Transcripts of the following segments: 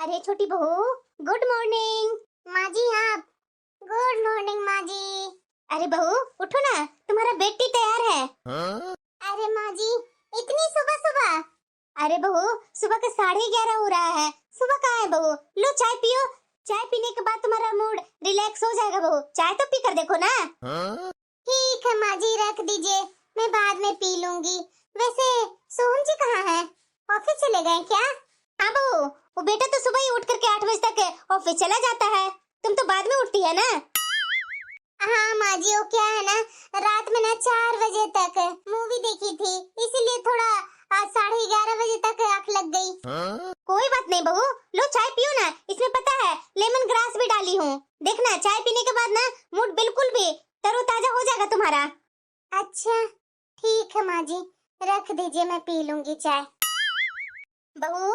अरे छोटी बहू, गुड मॉर्निंग। माँ जी आप। गुड मॉर्निंग माँ जी। अरे बहू उठो ना, तुम्हारा बेड टी तैयार है। अरे माँ जी इतनी सुबह सुबह। अरे बहू सुबह का 11:30 हो रहा है। सुबह कहाँ है बहू? लो चाय पियो, चाय पीने के बाद तुम्हारा मूड रिलैक्स हो जाएगा। बहू चाय तो पी कर देखो ना। ठीक है माँ जी रख दीजिए, मैं बाद में पी लूंगी। वैसे सोहन जी कहाँ है? ऑफिस चले गए क्या? हाँ बहू, वो बेटा तो सुबह ही उठ करके 8 बजे तक ऑफिस चला जाता है। तुम तो बाद में उठती है ना। हाँ माँ जी, वो क्या है ना, रात में ना 4 बजे तक मूवी देखी थी, इसीलिए थोड़ा आज 11:30 बजे तक आंख लग गई। कोई बात नहीं बहू, लो चाय पियो ना। इसमें पता है लेमन ग्रास भी डाली हूँ। देखना चाय पीने के बाद ना मूड बिल्कुल भी तरोताजा हो जाएगा तुम्हारा। अच्छा ठीक है माँ जी, रख दीजिए, मैं पी लूंगी चाय। बहू,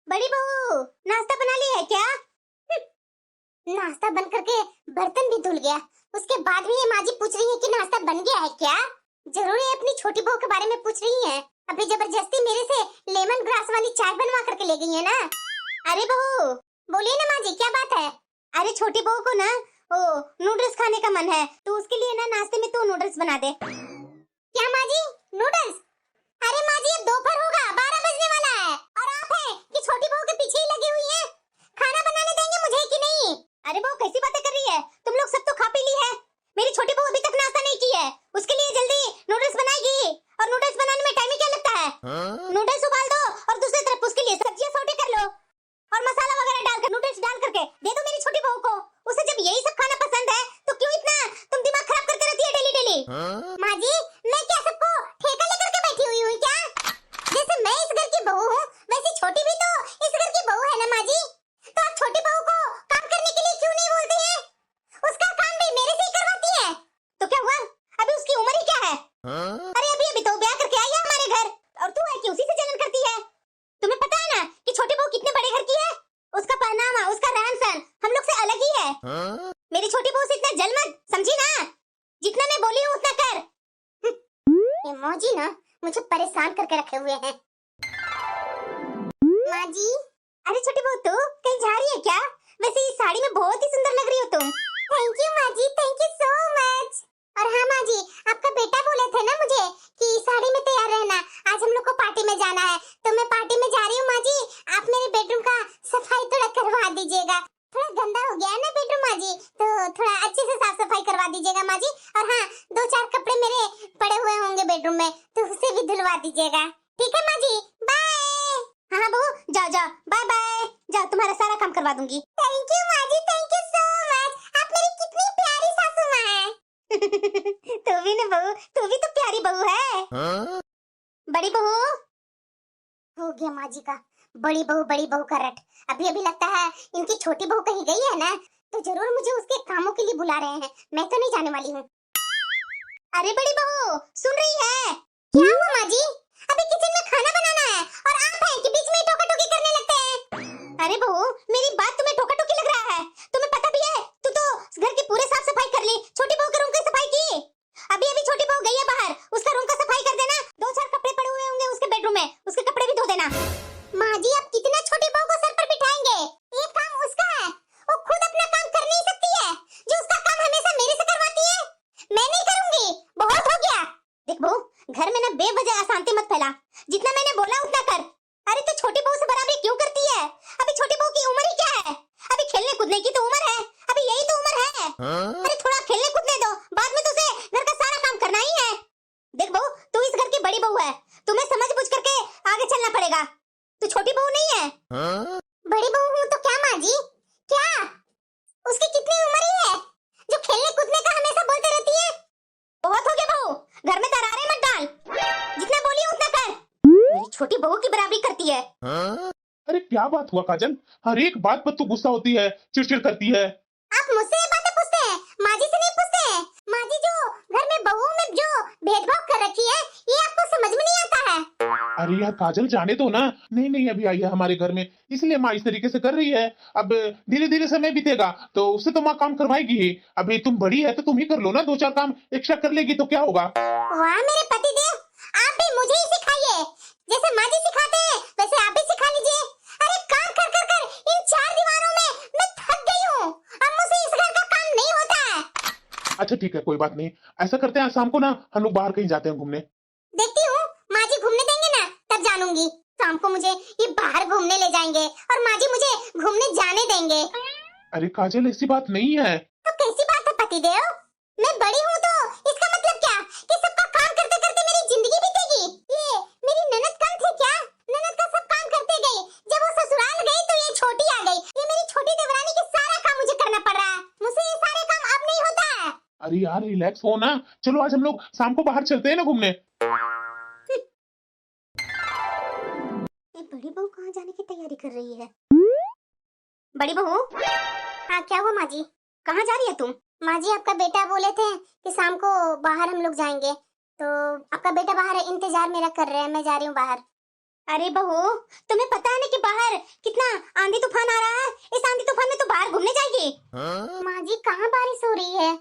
बड़ी बहू, नाश्ता बना लिया है क्या? नाश्ता बन करके बर्तन भी धुल गया, उसके बाद भी ये माँ जी पूछ रही है कि नाश्ता बन गया है क्या? जरूर ये अपनी छोटी बहू के बारे में पूछ रही है। अभी जबरदस्ती मेरे से लेमन ग्रास वाली चाय बनवा करके ले गई है ना। अरे बहू बोलिए ना माँ जी, क्या बात है? अरे छोटी बहू को ना नूडल्स खाने का मन है, तो उसके लिए ना नाश्ते में तू नूडल्स बना दे। क्या माँ जी, नूडल्स? अरे माँ जी अब दोपहर होगा, 12 बजने वाला है, और आप हैं कि छोटी बहू के पीछे ही लगी हुई हैं। खाना बनाने देंगे मुझे कि नहीं? अरे बहू कैसी बातें कर रही है? तुम लोग सब तो खा पी ली है, मेरी छोटी बहू अभी तक नाश्ता नहीं की है। उसके लिए जल्दी नूडल्स बनाएगी, और नूडल्स बनाने में टाइम ही क्या लगता है? नूडल्स उबाल दो और दूसरी तरफ उसके लिए सब्जियां सौटे कर लो, और मसाला वगैरह डालकर नूडल्स डाल करके दे दो मेरी छोटी बहू को। उसे जब यही सब खाना पसंद है तो क्यों इतना तुम दिमाग खराब करते रहती है डेली डेली? माँ जी मैं क्या सबको ठेका लेकर के बैठी हुई हूँ क्या? जैसे मैं इस घर की बहू हूँ, वैसे छोटी भी तो इस घर की बहू है ना माँ जी। तो आप छोटी बहू को काम करने के लिए क्यों नहीं बोलती हैं? उसका काम भी मेरे से ही करवाती है। तो क्या हुआ, अभी उसकी उम्र ही क्या है? अरे अभी अभी तो ब्याह करके आई है हमारे घर, और तू है कि उसी से जलन करती है। तुम्हें पता है ना कि छोटी बहू कितने बड़े घर की है? उसका पहनावा, उसका रहन सहन हम लोग से अलग ही है। मेरी छोटी बहू से इतना जल मत, समझी ना? जितना मैं बोली हूँ उतना कर। ये मौजी ना मुझे परेशान करके रखे हुए हैं। माँ जी। अरे छोटी बहू तू कहीं जा रही है क्या? वैसे इस साड़ी में बहुत ही सुंदर लग रही हो तुम। थैंक यू माँ जी, थैंक यू सो मच। और हाँ माँ जी, आपका बेटा बोले थे ना मुझे कि साड़ी में तैयार रहना, आज हम लोग को पार्टी में जाना है, तो मैं पार्टी में जा रही हूँ माँ जी। आप मेरे बेडरूम का सफाई थोड़ा करवा दीजिएगा, थोड़ा गंदा हो गया है ना बेडरूम माँ जी, तो थोड़ा अच्छे से साफ सफाई करवा दीजिएगा माँ जी। और हाँ 2-4 कपड़े मेरे पड़े हुए होंगे बेडरूम में, तो उसे भी धुलवा दीजिएगा। ठीक है माँ जी, बाय। हाँ बहू जाओ जाओ, बाय बाय, जाओ तुम्हारा सारा काम करवा दूंगी। थैंक यू माँ जी, थैंक यू सो मच, आप मेरी कितनी प्यारी सासू माँ है। तू भी ना बहू, तू भी तो प्यारी बहू है। बड़ी बहू हो गया माँ जी का, बड़ी बहू का रट। अभी अभी लगता है इनकी छोटी बहू कहीं गई है ना, तो जरूर मुझे उसके कामों के लिए बुला रहे हैं, मैं तो नहीं जाने वाली हूँ। अरे बड़ी बहू सुन रही है? क्या हुआ माँ जी? अभी किचन में खाना बनाना है और आप हैं कि बीच में टोका टोकी करने लगते हैं। अरे बहू मेरी बात तुम्हें टोका टोकी लग रहा है? तुम्हें पता भी है तू तो घर की पूरे साफ सफाई कर ली, छोटी बहू के रूम की सफाई की? अभी अभी छोटी बहू गई है बाहर, उसका रूम का सफाई कर देना। 2-4 कपड़े पड़े हुए होंगे उसके बेडरूम में, उसके कपड़े भी धो देना। माँ जी आप कितना छोटी बहू को सर पर बिठाएंगे? ये काम उसका है, वो खुद अपना काम कर नहीं सकती है, जो उसका काम हमेशा मेरे से करवाती है। मैं नहीं करूंगी, बहुत हो गया। देख बहू घर में ना बेवजह अशांति मत फैला, जितना मैंने बोला उतना कर। अरे तो छोटी बहू से बराबरी क्यों करती है? अभी छोटी बहू की उम्र ही क्या है? अभी खेलने कूदने की तो उम्र है, अभी यही तो उम्र है। अरे थोड़ा खेलने कूदने दो, बाद में तो उसे घर का सारा काम करना ही है। देख बहू तू इस घर की बड़ी बहू है, तुम्हें समझ बुझ करके आगे चलना पड़ेगा, तू छोटी बहू नहीं है। बड़ी बहू हूँ तो क्या माँ जी, क्या उसकी कितनी उम्र ही है जो खेलने कूदने का हमेशा बोलते रहती है? बहुत हो गया बहू, घर में दरारें मत डाल, जितना बोली उतना कर। मेरी छोटी बहू की बराबरी करती है। अरे क्या बात हुआ काजल, हर एक बात पर तू गुस्सा होती है, चिड़चिड़ करती है। आप मुझसे ये बातें पूछते हैं, माँ जी से नहीं पूछते हैं। माँ जी जो घर में बहुओं में जो भेदभाव कर रखी है, ये आपको समझ में नहीं आता है। अरे यार काजल जाने दो ना, नहीं नहीं अभी आई है हमारे घर में, इसलिए माँ इस तरीके से कर रही है। अब धीरे धीरे समय बीतेगा तो उससे तो माँ काम करवाएगी ही। अभी तुम बड़ी है तो तुम ही कर लो ना, 2-4 काम एक्स्ट्रा कर लेगी तो क्या होगा। वाह मेरे पतिदेव, आप भी मुझे ही सिखाइए, जैसे माँ जी सिखाते हैं वैसे आप भी सिखा लीजिए। अरे काम कर कर कर इन अच्छा ठीक है, कोई बात नहीं। ऐसा करते हैं, आज शाम को ना हम लोग बाहर कहीं जाते हैं घूमने। देखती हूँ, माँ जी घूमने देंगे ना तब जानूंगी। शाम को मुझे ये बाहर घूमने ले जाएंगे और माँ जी मुझे घूमने जाने देंगे। अरे काजल, ऐसी बात नहीं है। तो कैसी बात है पतिदेव? मैं बड़ी हूँ तो इसका मतलब क्या कि सबका काम करते करते मेरी जिंदगी बीतेगी? ये मेरी ननद कम थी क्या? ननद का सब काम करते गई, जब वो ससुराल गई तो ये छोटी आ गई। ये मेरी छोटी देवरानी की सारा काम मुझे करना पड़ रहा है। मुझसे ये सारे काम अब नहीं होता है। अरे यार रिलैक्स हो ना। चलो आज हम लोग शाम को बाहर चलते हैं ना घूमने। ये बड़ी बहू कहाँ जाने की तैयारी कर रही है? बड़ी बहू, हाँ क्या हुआ माँ जी? कहाँ जा रही है तुम? माँ जी आपका बेटा बोले थे कि शाम को बाहर हम लोग जाएंगे, तो आपका बेटा बाहर इंतजार मेरा कर रहा है, मैं जा रही हूँ बाहर। अरे बहू, तुम्हें पता है ना कि बाहर कितना आंधी तूफान आ रहा है? इस आंधी तूफान में तो बाहर घूमने जाएगी? माँ जी कहाँ बारिश हो रही है?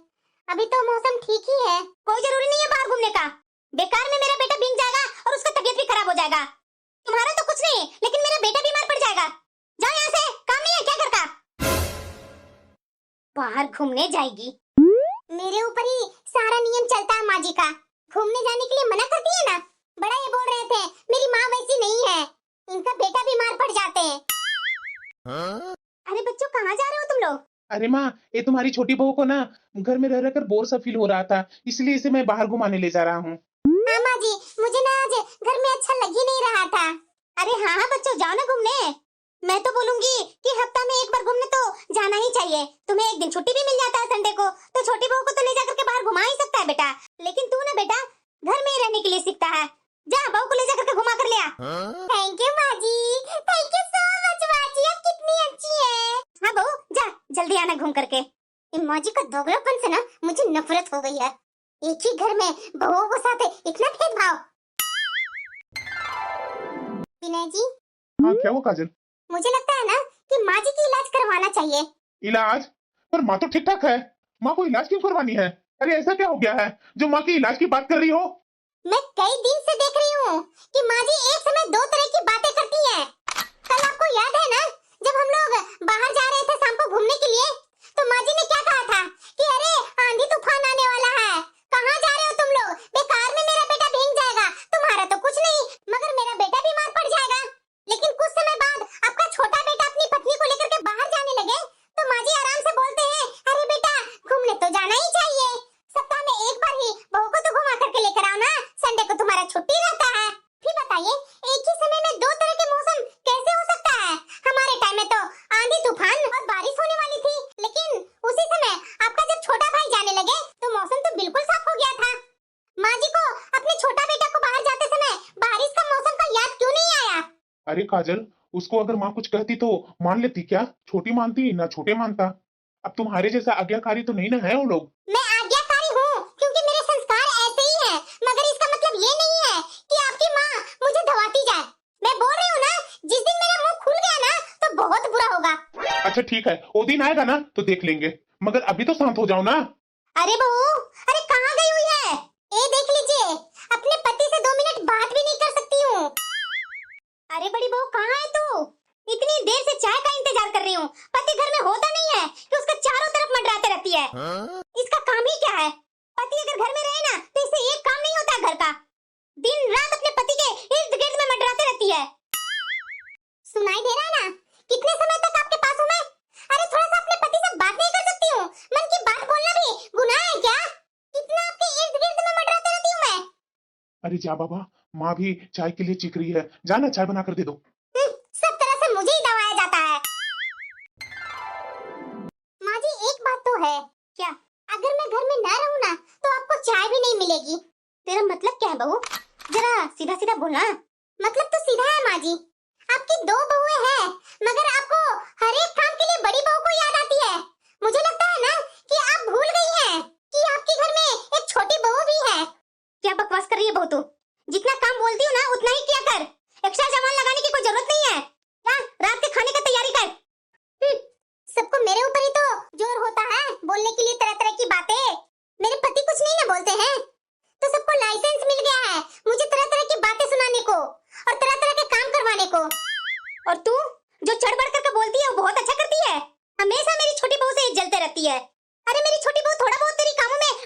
अभी तो मौसम ठीक ही है। कोई जरूरी नहीं है बाहर घूमने का। बेकार में मेरा बेटा भीग जाएगा और उसका तबीयत भी खराब हो जाएगा। तुम्हारा तो कुछ नहीं, लेकिन मेरा बेटा बीमार पड़ जाएगा। जाओ यहाँ से, काम नहीं है क्या घर का? बाहर घूमने जाएगी? मेरे ऊपर ही सारा नियम चलता है माँ जी का। घूमने जाने के लिए मना करती है ना। बड़ा ये बोल रहे थे मेरी माँ वैसी नहीं है, इनका बेटा बीमार पड़ जाते हैं। अरे बच्चों कहाँ जा रहे हो तुम लोग? अरे माँ, ये तुम्हारी छोटी बहू को ना घर में रह रहकर बोर सा फील हो रहा था, इसलिए इसे मैं बाहर घुमाने ले जा रहा हूँ। हाँ माँ जी, मुझे ना आज घर में अच्छा लग ही नहीं रहा था। अरे हाँ हाँ बच्चों, जाओ ना घूमने। मैं तो बोलूंगी कि हफ्ता में एक बार घूमने तो जाना ही चाहिए। तुम्हें एक दिन छुट्टी भी मिल जाता है संडे को, तो छोटी बहू को तो ले जाकर के बाहर घुमा ही सकता है बेटा। लेकिन तू ना बेटा घर में ही रहने के लिए सीखता है। जा बहू को ले जाकर के घुमा कर ले आ। थैंक यू माँ जी, थैंक यू सो मच माँ जी, आप कितनी अच्छी है। हाँ बहू जा, जल्दी आना घूम करके। इन माँ जी का दोगलापन से ना मुझे नफरत हो गई है। एक ही घर में बहुओं के साथ इतना भेदभाव। विनय जी, हाँ क्या हुआ काजल? मुझे लगता है ना कि माँ जी की इलाज करवाना चाहिए। इलाज? पर माँ तो ठीक ठाक है, माँ को इलाज क्यों करवानी है? अरे ऐसा क्या हो गया है जो माँ की इलाज की बात कर रही हो? मैं कई दिन से देख रही हूँ कि माँ जी एक समय दो तरह की बातें करती हैं। कल आपको याद है ना, जब हम लोग बाहर जा रहे थे शाम को घूमने के लिए, तो माँ जी ने क्या कहा था कि अरे आंधी तूफान आने वाला है, कहाँ जा रहे हो तुम लोग? बेकार में मेरा बेटा भीग जाएगा, तुम्हारा तो कुछ नहीं मगर मेरा बेटा बीमार पड़ जाएगा। लेकिन कुछ समय बाद आपका छोटा बेटा अपनी पत्नी को लेकर के बाहर जाने लगे, तो माँ जी आराम से बोलते हैं अरे बेटा घूमने तो जाना ही चाहिए, सप्ताह में एक बार ही बहू को तो घुमा करके लेकर आओ ना, संडे को तुम्हारा छुट्टी रहता है। फिर बताइए एक ही समय में दो तरह के मौसम कैसे हो सकता है? हमारे टाइम में तो आंधी तूफान और बारिश होने वाली थी, लेकिन उसी समय आपका जब छोटा भाई जाने लगे तो मौसम तो बिल्कुल साफ हो गया था। माँ जी को अपने छोटा बेटा को बाहर जाते समय बारिश का मौसम का याद क्यों नहीं आया? अरे काजल, उसको अगर माँ कुछ कहती तो मान लेती क्या? छोटी मानती ना छोटे मानता। अब तुम्हारे जैसा आज्ञाकारी तो नहीं ना है वो लोग। मैं आज्ञाकारी हूँ क्योंकि मेरे संस्कार ऐसे ही हैं, मगर इसका मतलब ये नहीं है कि आपकी माँ मुझे दबाती जाए। मैं बोल रही हूँ ना, जिस दिन मेरा मुंह खुल गया ना तो बहुत बुरा होगा। अच्छा ठीक है, वो दिन आएगा ना तो देख लेंगे, मगर अभी तो शांत हो जाओ ना। अरे बहू, अरे कहाँ गई हुई है? ये देख लीजिए, अपने पति से 2 मिनट बात भी नहीं कर सकती हूँ। अरे बड़ी बहू कहाँ है तू? इतनी देर से चाय का इंतजार कर रही हूँ। पति घर में होता नहीं है कि उसका चारों तरफ मंडराते रहती है। इसका काम ही क्या है? पति अगर घर में रहे ना तो इससे एक काम नहीं होता घर का। दिन रात अपने पति के इर्द गिर्द में मंडराते रहती है। सुनाई दे रहा है ना? कितने समय तक आपके पास हूँ मैं? अरे थोड़ा सा अपने पति से बात नहीं कर सकती हूँ? मन की बात बोलना भी गुनाह है क्या? इतना आपके इर्द गिर्द में मंडराते रहती हूँ मैं। अरे जा बाबा, माँ भी चाय के लिए चीख रही है, जाना चाय बना कर दे दो। सब तरह से मुझे ही दबाया जाता है। माँ जी एक बात तो है। क्या? अगर मैं घर में ना रहूँ ना तो आपको चाय भी नहीं मिलेगी। तेरा मतलब क्या है बहू? जरा सीधा सीधा बोलना। मतलब तो सीधा है माँ जी, आपकी 2 बहुएं हैं, मगर आपको हर एक काम के लिए बड़ी बहू को याद आती है। मुझे लगता है ना कि आप भूल गई हैं कि आपके घर में एक छोटी बहू भी है। क्या बकवास कर रही है बहू तू? जितना काम बोलती हूँ ना उतना ही किया कर। एक्स्ट्रा सामान लगाने की कोई जरूरत नहीं है। हाँ, रात के खाने का तैयारी कर। सबको मेरे ऊपर ही तो जोर होता है बोलने के लिए तरह तरह की बातें। मेरे पति कुछ नहीं ना बोलते हैं, तो सबको लाइसेंस मिल गया है मुझे तरह तरह की बातें सुनाने को और तरह तरह के काम करवाने को। और तू जो चढ़ बढ़ करके बोलती है वो बहुत अच्छा करती है। हमेशा मेरी छोटी बहू से जलते रहती है। अरे मेरी छोटी बहू थोड़ा बहुत तेरी कामों में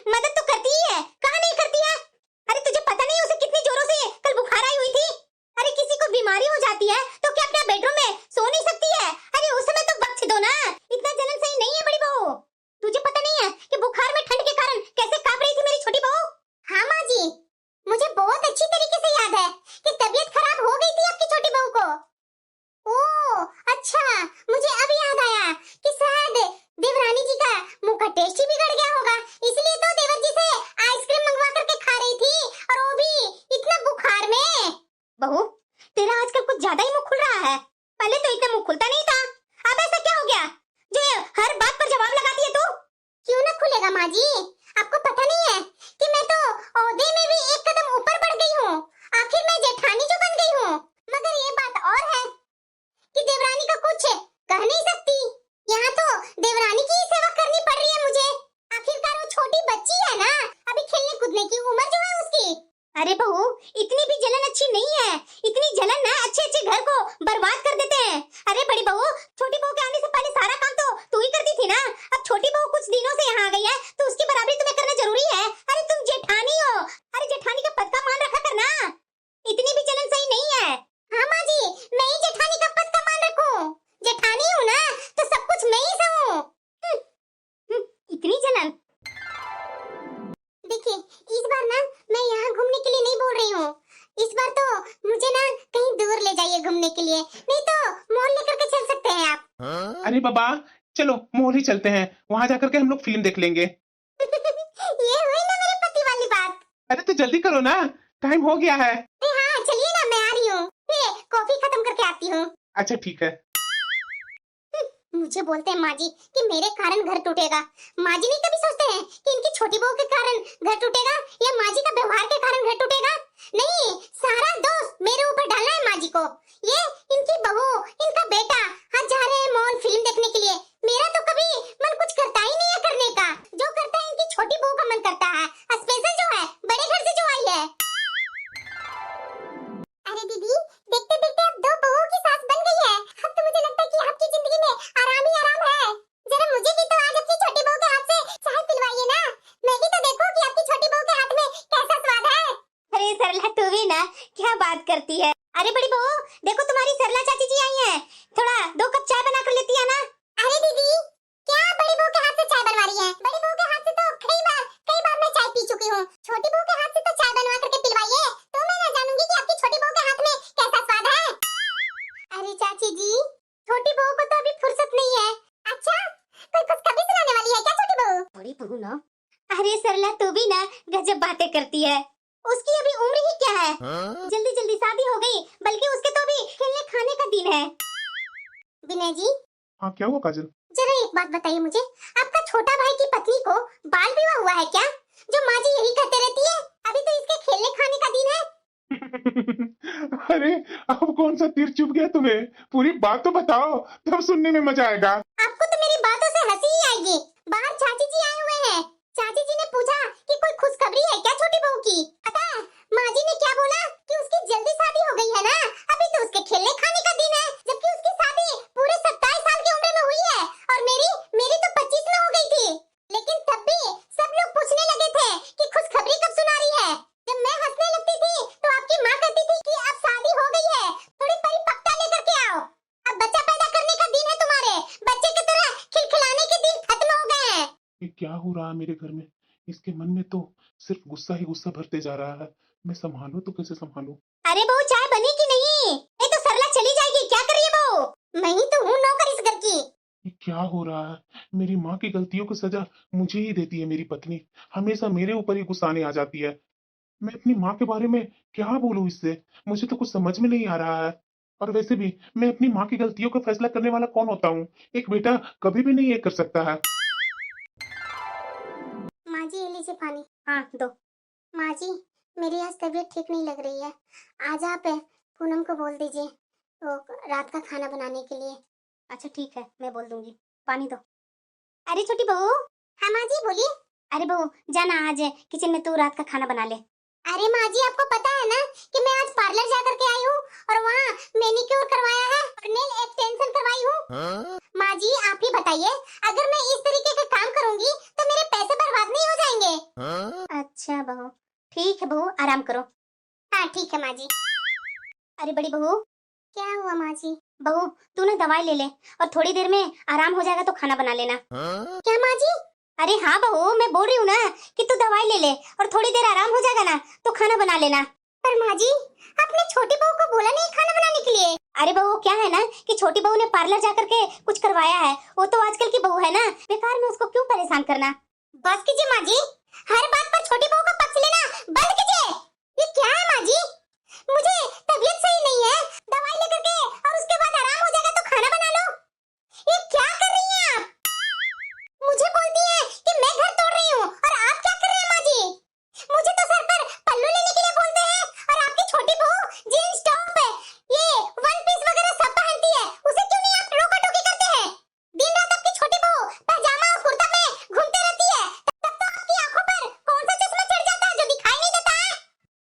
अच्छा, मुझे अब याद आया कि शायद देवरानी जी का मुंह का टेस्ट ही बिगड़ गया होगा, इसलिए तो देवर जी से आइसक्रीम मंगवा करके खा रही थी, और वो भी इतना बुखार में। बहू, तेरा आजकल कुछ ज्यादा ही मुंह खुल रहा है, पहले तो इतना मुंह खुलता नहीं था। अब ऐसा क्या हो गया जो हर बात पर जवाब लगाती है तू? क्यों ना खुलेगा माँ जी, आपको पता नहीं है कि मैं तो ओहदे में भी एक कदम ऊपर बढ़ गई हूँ, आखिर मैं जेठानी जो बन गई हूँ। मगर ये बात और है कि देवरानी का कुछ कह नहीं सकती, यहाँ तो देवरानी की ही सेवा करनी पड़ रही है मुझे। आखिरकार वो छोटी बच्ची है ना, अभी खेलने कूदने की उम्र जो है उसकी। अरे बहू, इतनी भी जलन अच्छी नहीं है, इतनी जलन ना अच्छे अच्छे घर को बर्बाद कर देते हैं। अरे बड़ी बहू, छोटी बहू के आने से पहले सारा काम तो तू ही करती थी ना, अब छोटी बहू कुछ दिनों से यहाँ आ गई है तो उसकी बराबरी तुम्हें करना जरूरी है। अरे तुम जेठानी हो, अरे जेठानी का पद का मान रखा करना, इतनी भी जलन सही नहीं है। हाँ माँ जी, मैं ही जेठानी का पद का मान रखूं, जेठानी हूँ ना तो सब कुछ मैं ही सहूं। इतनी जलन। देखिए, इस बार ना मैं यहाँ घूमने के लिए नहीं बोल रही हूँ, इस बार तो मुझे ना कहीं दूर ले जाइए घूमने के लिए, नहीं तो मॉल लेकर के चल सकते हैं आप। अरे बाबा, चलो मॉल ही चलते हैं, वहाँ जाकर के हम लोग फिल्म देख लेंगे। ये हुई ना मेरे पति वाली बात। अरे तो जल्दी करो ना, टाइम हो गया है। हाँ चलिए ना, मैं आ रही हूँ, कॉफी खत्म करके आती हूँ। अच्छा ठीक है। मुझे बोलते हैं माँ जी कि मेरे कारण घर टूटेगा, माँ जी नहीं कभी सोचते हैं कि इनकी छोटी बहू के कारण घर टूटेगा या माँ जी का व्यवहार के कारण घर टूटेगा। नहीं, सारा दोष मेरे ऊपर डालना है माँ जी को। ये इनकी बहू, इनका बेटा आज जा रहे हैं मॉल फिल्म देखने के लिए, मेरा तो कभी मन कुछ करता ही नहीं है करने का, जो करता है इनकी छोटी बहू का मन करता है, स्पेशल जो है बड़े घर से जो आई है। अरे दीदी, देखते देखते अब दो बहू की सास बन गई है, अब तो मुझे लगता है कि आपकी जिंदगी में आराम ही आराम है। जरा मुझे भी तो आज अपनी छोटी बहू के हाथ से चाय पिलवाइए ना, मैं भी तो देखूं कि आपकी छोटी बहू के हाथ में कैसा स्वाद है। अरे सरला, तू भी ना क्या बात करती है। अरे बड़ी बहू, देखो तुम्हारी सरला चाची जी आई हैं, थोड़ा 2 कप चाय बना कर लेती है ना। अरे दीदी, क्या बड़ी बहू के हाथ से चाय बनवा रही है? बड़ी बहू के हाथ से तो कई बार मैं चाय पी चुकी हूँ, छोटी बहू के हाथ से तो चाय बनवा करके पिलवाइए, तो मैं ना जानूंगी कि आपकी छोटी बहू के हाथ में कैसा स्वाद है। अरे चाची जी, छोटी बहू को तो अभी फुर्सत नहीं है। अच्छा, कोई खुशखबरी सुनाने वाली है क्या छोटी बहू? बड़ी बहू ना, अरे सरला तू भी ना गजब बातें करती है, उसकी अभी उम्र ही क्या है, जल्दी जल्दी शादी हो गई, बल्कि उसके तो अभी खेलने खाने का दिन है। विनय जी, हाँ क्या हुआ काजल? जरा एक बात बताइए मुझे, आपका छोटा भाई की पत्नी को बाल विवाह हुआ है क्या? जो माँ जी यही कहते रहती है, अभी तो इसके खेलने खाने का दिन है। अरे अब कौन सा तीर चुभ गया तुम्हें? पूरी बात तो बताओ, तब सुनने में मजा आएगा। आपको तो मेरी बातों से हंसी ही आएगी। बाहर चाची जी आए हुए हैं, चाची जी ने पूछा कि कोई खुशखबरी है क्या छोटी बहू की। पता है माँ जी ने क्या बोला कि उसकी जल्दी शादी हो गई है ना, अभी तो उसके खेलने खाने का दिन है, जबकि उसकी शादी पूरे 27 साल की उम्र में हुई है, और मेरी तो 25 में हो गई थी। लेकिन तब भी सब लोग पूछने लगे थे कि खुशखबरी कब सुना रही है। जब मैं हंसने लगती थी तो आपकी माँ कहती थी कि अब शादी हो गई है, थोड़ी परिपक्वता लेकर के आओ, अब बच्चा पैदा करने का दिन है तुम्हारे, बच्चे की तरह खिलखिलाने के दिन खत्म हो गए हैं। ये क्या हो रहा है मेरे घर में? इसके मन में तो सिर्फ गुस्सा ही गुस्सा भरते जा रहा है, मैं संभालूं तो कैसे संभालूं? अरे बहू, चाय बनी कि नहीं? नहीं तो सरला चली जाएगी, क्या कर रही है बहू? मैं ही तो हूँ नौकर इस घर की। ये क्या हो रहा है? मेरी माँ की गलतियों की सजा मुझे ही देती है मेरी पत्नी, हमेशा मेरे ऊपर ही गुस्सा आने आ जाती है। मैं अपनी माँ के बारे में क्या बोलूं इससे, मुझे तो कुछ समझ में नहीं आ रहा है। और वैसे भी मैं अपनी माँ की गलतियों का फैसला करने वाला कौन होता हूँ? एक बेटा कभी भी नहीं ये कर सकता है। माँ जी, ये लीजिए पानी। हाँ दो। माँ जी, मेरी आज तबीयत ठीक नहीं लग रही है, आज आप पूनम को बोल दीजिए तो रात का खाना बनाने के लिए। अच्छा ठीक है, मैं बोल दूंगी, पानी दो। अरे छोटी बहू। हाँ माँ जी बोलिए। अरे बहू, जाना आज किचन में तू रात का खाना बना ले। अरे माँ जी, आपको पता है ना कि मैं आज पार्लर जा करके आई हूँ और वहाँ मैनिक्योर करवाया है और नेल एक्सटेंशन करवाई हूँ। माँ जी आप ही बताइए, अगर मैं इस तरीके के काम करूँगी तो मेरे पैसे बर्बाद नहीं हो जाएंगे? अच्छा बहू, ठीक है बहू, आराम करो। हाँ ठीक है माँ जी। अरे बड़ी बहू। क्या हुआ माँ जी? बहू तू ना दवाई ले ले और थोड़ी देर में आराम हो जाएगा तो खाना बना लेना। क्या माँ जी? अरे हाँ बहू, मैं बोल रही हूँ ना कि तू दवाई ले ले और थोड़ी देर आराम हो जाएगा ना तो खाना बना लेना। पर माँ जी, आपने छोटी बहू को बोला नहीं खाना बनाने के लिए? अरे बहू, क्या है ना कि छोटी बहू ने पार्लर जा करके कुछ करवाया है। वो तो आजकल की बहू है ना, बेकार में उसको क्यों परेशान करना। बस कीजिए माँ जी, हर बात पर छोटी बहू का पक्ष लेना बंद कीजिए। ये क्या है माँ जी? मुझे तबीयत सही नहीं है, दवाई लेकर के और उसके बाद आराम हो जाएगा तो खाना बना लो। ये क्या कर रही हैं आप? मुझे बोलती हैं कि मैं घर तोड़ रही हूँ और आप क्या कर रहे हैं माँ जी? मुझे तो सर पर पल्लू लेने के लिए बोलते हैं और आपकी छोटी बहू जीन्स टॉप ये वन पीस वगैरह सब पहनती है, उसे क्यों नहीं आप रोका टोकी करते हैं? दिन रात आपकी छोटी बहू पैजामा और कुर्ता में घूमते रहती है, तब तो आपकी आंखों पर कौन सा चश्मा चढ़ जाता है जो दिखाई नहीं देता है?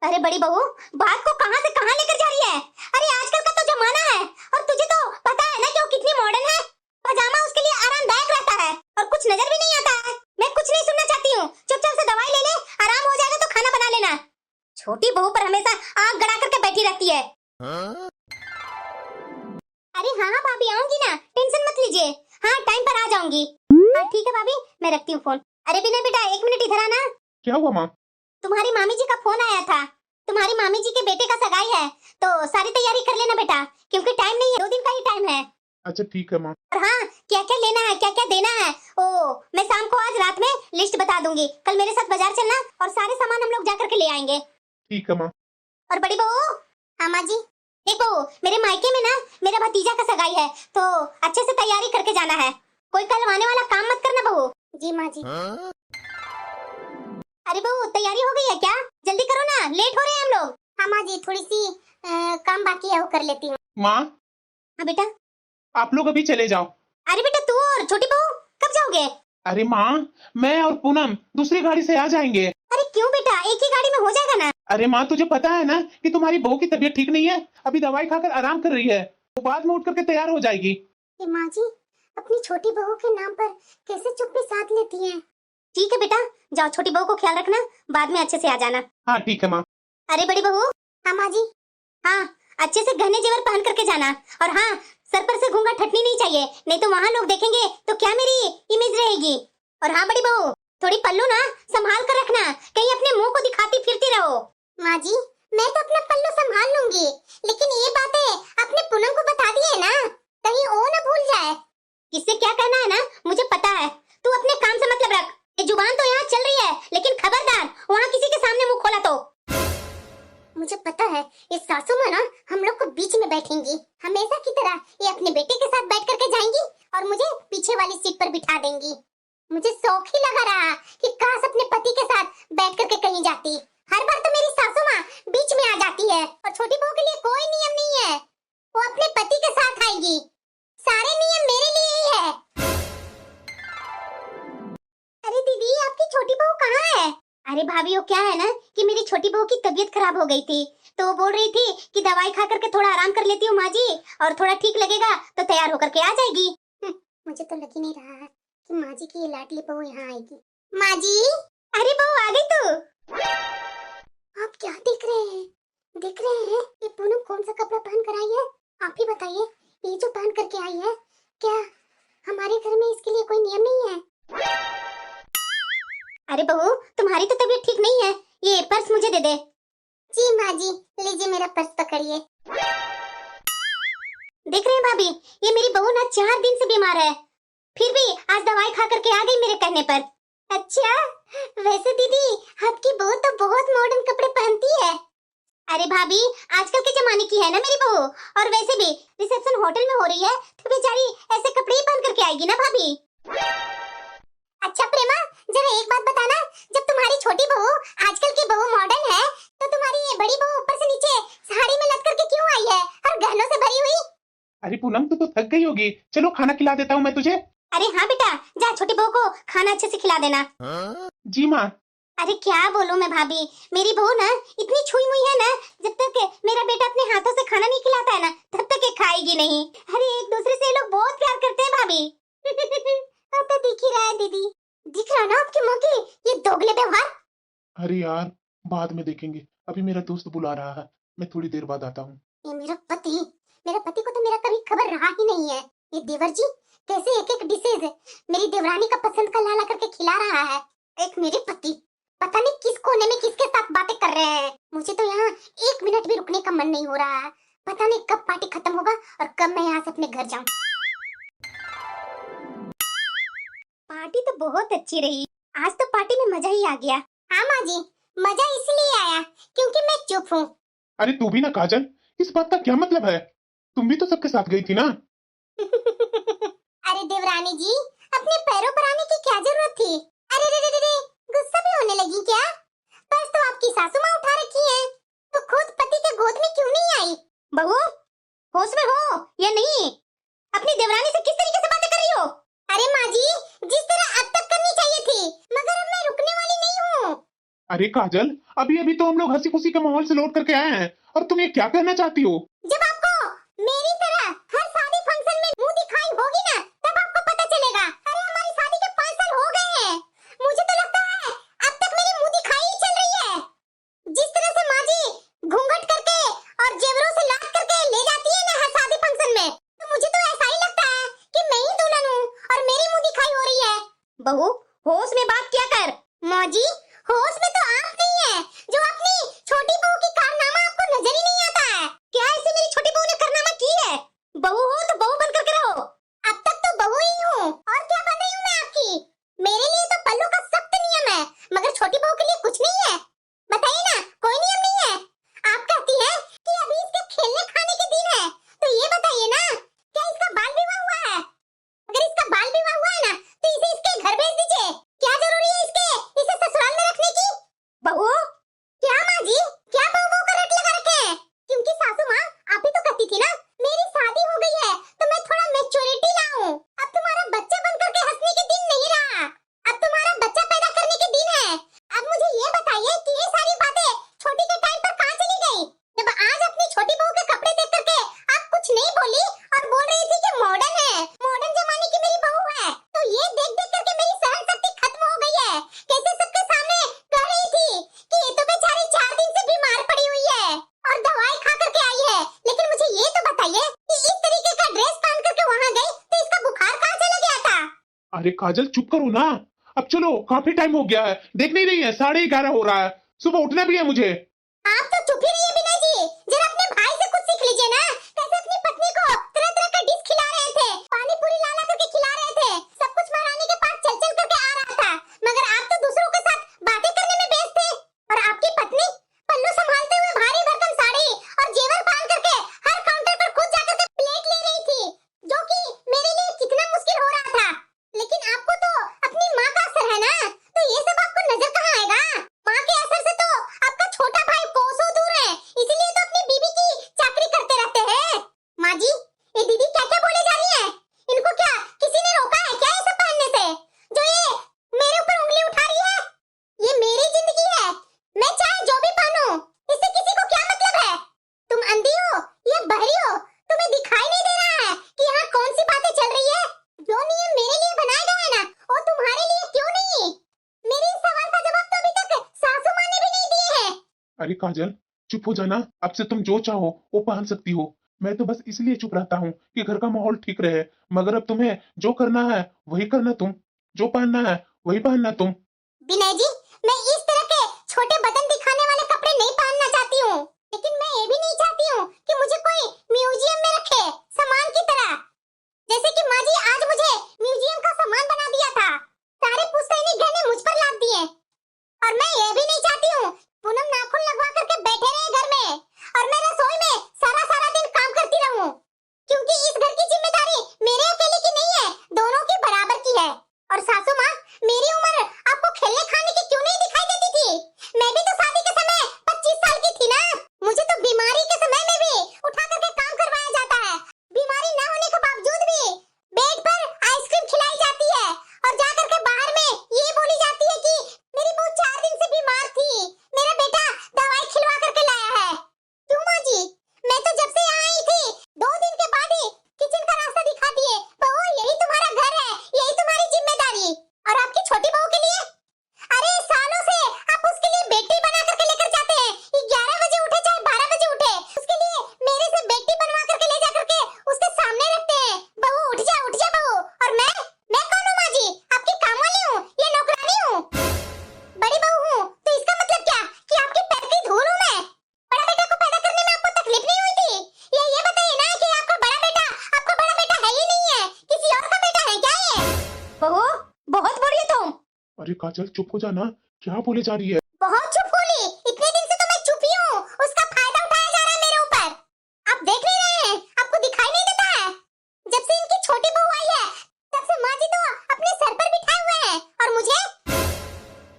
अरे बड़ी बहू, बात को कहां से कहां लेकर जा रही है? अरे आजकल का तो जमाना है और तुझे तो पता है ना कि वो कितनी मॉडर्न है। पजामा उसके लिए आरामदायक रहता है और कुछ नजर भी नहीं आता है। मैं कुछ नहीं सुनना चाहती हूँ, चुपचाप से दवाई ले ले, आराम हो जाएगा तो खाना बना लेना। छोटी बहू पर हमेशा आंख गड़ा करके बैठी रहती है। अरे हाँ हाँ भाभी, आऊंगी ना, टेंशन मत लीजिए। हाँ, टाइम पर आ जाऊंगी। हाँ ठीक है भाभी, मैं रखती हूँ फोन। अरे बिना बेटा, 1 मिनट इधर आना। क्या हुआ माँ? तुम्हारी मामी जी का फोन आया था। तुम्हारी मामी जी के बेटे का सगाई है, तो सारी तैयारी कर लेना बेटा, क्योंकि टाइम नहीं है, 2 दिन का ही टाइम है। अच्छा ठीक है माँ। और हाँ, क्या क्या लेना है, क्या क्या देना है, ओ मैं शाम को आज रात में लिस्ट बता दूंगी। कल मेरे साथ बाजार चलना और सारे सामान हम लोग जा करके ले आएंगे। ठीक है माँ। और बड़ी बहू, हाँ माँ जी, देखो मेरे मायके में ना मेरा भतीजा का सगाई है, तो अच्छे से तैयारी करके जाना है। कोई कल आने वाला काम मत करना बहू। जी माँ जी। अरे बहू, तैयारी हो गई है क्या? जल्दी करो ना, लेट हो रहे हैं हम लोग। हाँ माँ जी, थोड़ी सी काम बाकी है, वो कर लेती हूँ। माँ, हाँ बेटा। आप लोग अभी चले जाओ। अरे बेटा, तू और छोटी बहू कब जाओगे? अरे माँ, मैं और पूनम दूसरी गाड़ी से आ जाएंगे। अरे क्यों बेटा, एक ही गाड़ी में हो जाएगा ना। अरे माँ, तुझे पता है ना कि तुम्हारी बहू की तबीयत ठीक नहीं है, अभी दवाई खाकर आराम कर रही है, वो बाद में उठ करके तैयार हो जाएगी। ये माँ जी अपनी छोटी बहू के नाम पर कैसे चुप्पी साध लेती हैं? ठीक है बेटा, जाओ, छोटी बहू को ख्याल रखना, बाद में अच्छे से आ जाना। हाँ ठीक है माँ। अरे बड़ी बहू। हाँ माँ जी। हाँ, अच्छे से गहने जेवर पहन करके जाना, और हाँ, सर पर से घूंघट हटनी नहीं चाहिए, नहीं तो वहाँ लोग देखेंगे तो क्या मेरी इमेज रहेगी। और हाँ बड़ी बहू, थोड़ी पल्लू ना संभाल कर रखना, कहीं अपने मुंह को दिखाती फिरती रहो। माँ जी, मैं तो अपना पल्लू संभाल लूंगी, लेकिन ये बातें अपने पूनम को बता दिए ना, कहीं वो ना भूल जाए। किससे क्या कहना है ना, मुझे पता है, तू अपने काम से मतलब रख। ये जुबान तो यहाँ चल रही है, लेकिन खबरदार वहाँ किसी के सामने मुंह खोला तो। मुझे पता है ये सासू माँ ना हम लोग को बीच में बैठेंगी, हमेशा की तरह ये अपने बेटे के साथ बैठ करके जाएंगी और मुझे पीछे वाली सीट पर बिठा देंगी। मुझे शौक ही लगा रहा कि काश अपने पति के साथ बैठ करके कहीं जाती। हर बार तो मेरी सासू माँ बीच में आ जाती है, और छोटी बहू के लिए कोई नियम नहीं है, वो अपने पति के साथ आएगी। सारे नियम मेरे लिए ही है। अरे दीदी, आपकी छोटी बहू कहाँ है? अरे भाभी, वो क्या है ना कि मेरी छोटी बहू की तबीयत खराब हो गई थी, तो वो बोल रही थी कि दवाई खा करके थोड़ा आराम कर लेती हूँ माँ जी, और थोड़ा ठीक लगेगा तो तैयार होकर के आ जाएगी। मुझे तो लग ही नहीं रहा है कि माँ जी की ये लाडली बहू यहाँ आएगी। माँ जी, अरे बहू आ गई तू। आप क्या देख रहे हैं? देख रहे हैं ये पूनम कौन सा कपड़ा पहन कर आई है? आप ही बताइए, ये जो पहन करके आई है, क्या हमारे घर में इसके लिए कोई नियम नहीं है? अरे बहू, तुम्हारी तो तबीयत ठीक नहीं है, ये पर्स मुझे दे दे। जी माँ जी, लीजिए मेरा पर्स पकड़िए। देख रहे हैं भाभी, ये मेरी बहू ना 4 दिन से बीमार है, फिर भी आज दवाई खा करके आ गई मेरे कहने पर। अच्छा, वैसे दीदी आपकी बहू तो बहुत मॉडर्न कपड़े पहनती है। अरे भाभी, आजकल के जमाने की है ना मेरी बहू, और वैसे भी रिसेप्शन होटल में हो रही है तो बेचारी ऐसे कपड़े ही पहन करके आएगी ना भाभी। अच्छा प्रेमा, जरा एक बात बताना, जब तुम्हारी छोटी बहू आजकल की बहू मॉडर्न है, तो तुम्हारी ये बड़ी बहू ऊपर से नीचे साड़ी में लटक करके क्यों आई है और गहनों से भरी हुई? अरे पूनम, तू तो थक गई होगी, चलो खाना खिला देता हूँ मैं तुझे। अरे हाँ बेटा, जा छोटी बहू को खाना अच्छे से खिला देना। जी माँ। अरे क्या बोलूं मैं भाभी, मेरी बहू ना इतनी छुई मुई है ना, जब तक मेरा बेटा अपने हाथों से खाना नहीं खिलाता है ना, तब तक ये खाएगी नहीं। अरे एक दूसरे से ये लोग बहुत प्यार करते हैं भाभी। अब तो दिख ही रहा है दीदी, दिख रहा ना आपके मुंह की ये दोगले व्यवहार। अरे यार, बाद में देखेंगे, अभी मेरा दोस्त बुला रहा है, मैं थोड़ी देर बाद आता हूँ। ये मेरा पति को तो मेरा कभी खबर रहा ही नहीं है। ये देवर जी कैसे एक एक डिशेज मेरी देवरानी का पसंद का ला ला करके खिला रहा है। एक मेरे पति पता नहीं किस कोने में किसके साथ बातें कर रहे हैं। मुझे तो यहाँ 1 मिनट भी रुकने का मन नहीं हो रहा है। पता नहीं कब पार्टी खत्म होगा और कब मैं यहाँ से अपने घर जाऊँ। पार्टी तो बहुत अच्छी रही। आज तो पार्टी में मजा ही आ गया। हाँ माँ जी, मजा इसलिए आया क्योंकि मैं चुप हूँ। अरे तू भी ना काजल, इस बात का क्या मतलब है? तुम भी तो सबके साथ गई थी ना। अरे देवरानी जी, अपने पैरों पर आने की क्या जरूरत थी? अरे रे रे रे रे, गुस्सा भी होने लगी क्या? बस तो आपकी सासू माँ उठा रखी है, तो खुद पति के गोद में क्यों नहीं आई? बहू, होश में हो या नहीं? अपनी देवरानी से किस तरीके से बातें कर रही हो? अरे माँ जी, जिस तरह अब तक करनी चाहिए थी, मगर अब मैं रुकने वाली नहीं हूँ। अरे काजल, अभी अभी तो हम लोग हंसी खुशी के माहौल से लौट करके आए हैं और तुम ये क्या कहना चाहती हो? जब आपको मेरी तरह हर शादी फंक्शन में मुंह दिखाई होगी ना, तब आपको पता चलेगा। अरे हमारी शादी के 5 साल हो गए हैं, मुझे तो लगता है अब तक मेरी मुंह दिखाई ही चल रही है। जिस तरह से माँ जी घूंघट करके और जेवरों से लाद करके ले जाती है ना हर शादी फंक्शन में, तो मुझे तो ऐसा ही लगता है कि मैं ही दुल्हन हूँ और मेरी मुंह दिखाई हो रही है। बहू, होश में बात क्या कर। माँ जी, होश में तो आप नहीं है, जो अपनी छोटी बहू की कारनामा आपको नजर ही नहीं आता है। क्या ऐसे मेरी छोटी बहू ने कारनामा की है? बहू हो तो बहू बन करके रहो। अब तक तो बहू ही हूँ, और क्या बन रही हूँ मैं आपकी? मेरे लिए तो पल्लू का सख्त नियम है, मगर छोटी बहू के लिए कुछ नहीं है। बताइए ना, कोई नियम नहीं है? आप कहती है कि अभी इसके खेलने खाने के दिन है, तो ये बताइए ना, क्या इसका बाल विवाह हुआ है? अगर इसका बाल विवाह हुआ है ना, तो इसे इसके घर भेज दीजिए। क्या जरूरी है इसे ससुराल में रखने की? बहू, क्या माँ जी, क्या बहू बहू का रट लगा रखे हैं? क्योंकि सासू माँ आप ही तो कहती थी ना, मेरी शादी हो गई है तो मैं थोड़ा मैच्योरिटी लाऊं। अब तुम्हारा बच्चा बन करके हंसने के दिन नहीं रहा, अब तुम्हारा बच्चा पैदा करने के दिन है। अब मुझे ये बताइए कि ये सारी बातें छोटी के टाइम पर कहाँ चली गई? जब आज अपनी छोटी बहू के कपड़े देख करके आप कुछ नहीं बोली और बोल रही थी कि मॉडर्न है, मॉडर्न जमाने की मेरी बहू है, तो ये देख देख करके मेरी सहन शक्ति खत्म हो गई है। कैसे सबके सामने कह रही थी कि ये तो बेचारी 4 दिन से बीमार पड़ी हुई है और दवाई खा करके आई है। लेकिन मुझे ये तो बताइए कि इस तरीके का ड्रेस पहन करके वहाँ गई तो इसका बुखार कहाँ चला गया था? अरे काजल चुप करो ना, अब चलो, काफी टाइम हो गया है, देख नहीं रही है 11:30 हो रहा है, सुबह उठना भी है मुझे। आप तो चुप ही रहिए विनय जी, जरा अपने भाई से कुछ सीख लीजिए ना। कैसे अपनी पत्नी को तरह तरह का डिश खिला रहे थे, पानी पूरी ला ला करके खिला रहे थे, सब कुछ महारानी के पास चल चल करके आ रहा था, मगर आप तो दूसरों के साथ बातें करने में व्यस्त थे। और आपकी पत्नी पल्लू संभालते हुए भारी भरकम साड़ी और जेवर पहन करके हर काउंटर पर खुद जाकर के प्लेट ले रही थी, जो कि मेरे लिए कितना मुश्किल हो रहा था। लेकिन आपको तो अपनी माँ का असर है ना, तो ये सब आपको नजर कहाँ आएगा? माँ के असर से तो आपका छोटा भाई कोसों दूर है, इसलिए तो अपनी बीबी की चाकरी करते रहते हैं। माँ जी, ये दीदी क्या क्या बोले जा रही है? इनको क्या किसी ने रोका है क्या ये सब पहनने से, जो ये मेरे ऊपर उंगली उठा रही है? ये मेरी जिंदगी है, मैं चाहे जो भी पहनूं, इससे किसी को क्या मतलब है? तुम अंधी हो या बहरी हो, तुम्हें दिखाई नहीं दे रहा है कि यहाँ कौन सी बातें चल रही है? जो नियम मेरे लिए बनाए गए हैं ना, वो तुम्हारे लिए क्यों नहीं? मेरे इस सवाल का जवाब तो अभी तक सासू माँ ने भी नहीं दिए हैं। अरे काजल चुप हो जाना, अब से तुम जो चाहो वो पहन सकती हो। मैं तो बस इसलिए चुप रहता हूँ कि घर का माहौल ठीक रहे, मगर अब तुम्हें जो करना है वही करना, तुम जो पहनना है वही पहनना तुम। विनय जी, मैं इस तरह के छोटे बदन दिखाने वाले कपड़े नहीं पहनना चाहती हूँ, लेकिन मैं ये भी नहीं चाहती हूँ कि मुझे कोई म्यूजियम में रखे सामान की तरह। जैसे कि माँ जी आज मुझे म्यूजियम का सामान बना दिया था, सारे पुश्तैनी गहने मुझ पर लाद दिए। और मैं ये भी नहीं चाहती हूँ पूनम नाखून लगवा करके बैठे रहे घर में और मैं रसोई में सारा सारा दिन काम करती रहूं, क्योंकि इस घर की जिम्मेदारी मेरे अकेले की नहीं है, दोनों की बराबर की है। और सासू माँ, मेरी उम्र आपको खेलने खाने की क्यों नहीं दिखाई देती थी? मैं भी तो अरे काजल चुप हो जाना, क्या बोले जा रही है? बहुत चुप होली, इतने दिन से तो मैं चुप ही हूँ, उसका फायदा उठाया जा रहा है मेरे ऊपर। आप देख नहीं रहे हैं, आपको दिखाई नहीं देता है? जब से इनकी छोटी बहू आई है तब से माँ जी तो अपने सर पर बिठाए हुए हैं, और मुझे,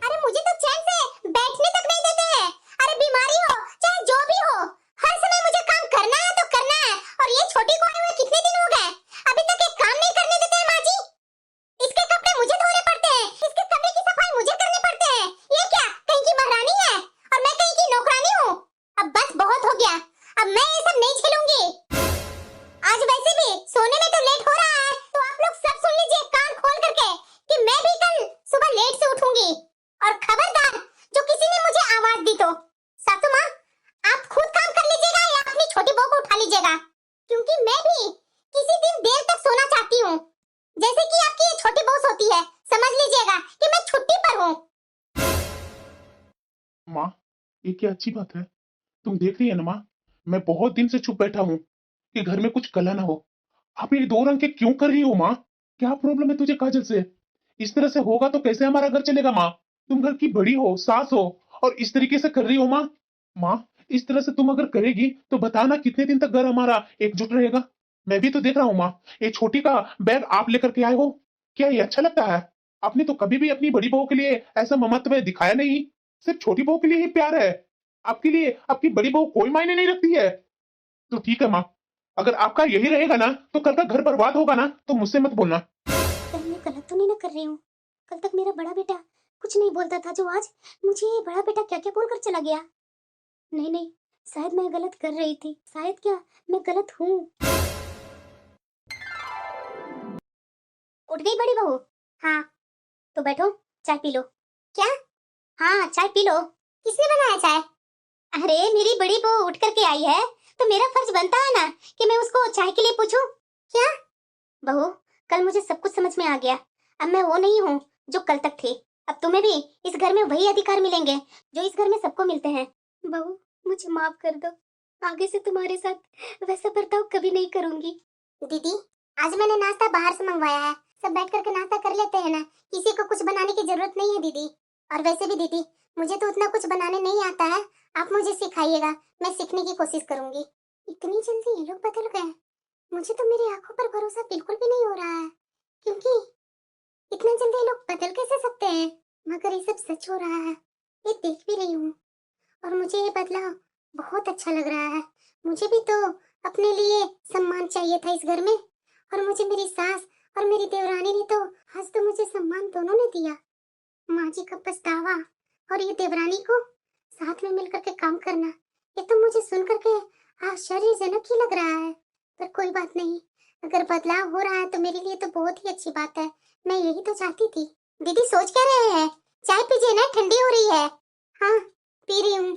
अरे मुझे तो चैन से बैठने तक नहीं देते हैं। अरे बीमारी हो चाहे जो भी हो, हर समय मुझे काम करना है तो करना है। और ये छोटी को आए हुए कितने दिन हो गए, अभी तक एक काम नहीं करने देते हैं माँ जी। इसके कपड़े मुझे धोने पड़ते हैं, इसके कपड़े की सफाई मुझे करनी पड़ते हैं। ये क्या कहीं की महारानी है और मैं कहीं की नौकरानी हूँ? अब बस बहुत हो गया, अब मैं ये सब नहीं झेलूंगी। आज वैसे भी सोने में तो लेट हो रहा है, तो आप लोग सब सुन लीजिए कान खोल करके कि मैं भी कल सुबह लेट से उठूंगी। और खबरदार जो किसी ने मुझे आवाज दी तो, सासू माँ आप खुद काम कर लीजिएगा या अपनी छोटी बहू को उठा लीजिएगा, क्योंकि मैं भी किसी दिन देर तक सोना चाहती हूँ, जैसे कि आपकी ये छोटी बहू सोती है। समझ लीजिएगा कि मैं छुट्टी पर हूँ। माँ ये क्या अच्छी बात है? तुम देख रही है ना माँ, मैं बहुत दिन से चुप बैठा हूँ कि घर में कुछ कला ना हो। आप ये दो रंग के क्यों कर रही हो माँ? क्या प्रॉब्लम है तुझे काजल से? इस तरह से होगा तो कैसे हमारा घर चलेगा माँ? तुम घर की बड़ी हो, सास हो, और इस तरीके से कर रही हो माँ। माँ इस तरह से तुम अगर करेगी तो बताना कितने दिन तक घर हमारा एकजुट रहेगा? मैं भी तो देख रहा हूँ माँ, ये छोटी का बैग आप लेकर के आए हो, क्या ये अच्छा लगता है? आपने तो कभी भी अपनी बड़ी बहू के लिए ऐसा ममत्व दिखाया नहीं, सिर्फ छोटी बहू के लिए ही प्यार है। आपके लिए आपकी बड़ी बहू कोई मायने नहीं रखती है। तो ठीक है माँ, अगर आपका यही रहेगा ना तो कल का घर बर्बाद होगा ना, तो मुझसे मत बोलना। कहीं मैं गलत तो नहीं ना कर रही हूँ? कल तक मेरा बड़ा बेटा कुछ नहीं बोलता था, जो आज मुझे ये बड़ा बेटा क्या क्या बोलकर चला गया। नहीं नहीं, शायद मैं गलत कर रही थी, शायद क्या मैं गलत हूँ। उठ गई बड़ी बहू? हाँ, तो बैठो चाय पी लो। क्या? हाँ चाय पी लो। किसने बनाया चाय? अरे मेरी बड़ी बहू उठ करके आई है तो मेरा फर्ज बनता है ना कि मैं उसको चाय के लिए पूछूं। क्या? बहू कल मुझे सब कुछ समझ में आ गया, अब मैं वो नहीं हूँ जो कल तक थी। अब तुम्हें भी इस घर में वही अधिकार मिलेंगे जो इस घर में सबको मिलते हैं। बहू मुझे माफ कर दो, आगे से तुम्हारे साथ वैसा बर्ताव कभी नहीं करूंगी। दीदी आज मैंने नाश्ता बाहर से मंगवाया है, सब बैठ करके नाश्ता कर लेते हैं ना, किसी को कुछ बनाने की जरूरत नहीं है दीदी। और वैसे भी दीदी मुझे तो उतना कुछ बनाने नहीं आता है, आप मुझे सिखाइएगा, मैं सीखने की कोशिश करूंगी। इतनी जल्दी ये लोग बदल गए, मुझे तो मेरी आंखों पर भरोसा बिल्कुल भी नहीं हो रहा है, क्योंकि इतना जल्दी ये लोग बदल कैसे सकते हैं? मगर ये सब सच हो रहा है, ये देख भी रही हूँ, और मुझे ये बदलाव बहुत अच्छा लग रहा है। मुझे भी तो अपने लिए सम्मान चाहिए था इस घर में, और मुझे मेरी सास और मेरी देवरानी ने तो आज तो मुझे सम्मान दोनों ने दिया। माँ जी का पछतावा और ये देवरानी को साथ में मिलकर के काम करना, ये तो मुझे सुन करके आश्चर्यजनक ही लग रहा है। पर कोई बात नहीं, अगर बदलाव हो रहा है तो मेरे लिए तो बहुत ही अच्छी बात है, मैं यही तो चाहती थी। दीदी सोच क्या रहे हैं? चाय पीजिए ना, ठंडी हो रही है। हाँ पी रही हूँ।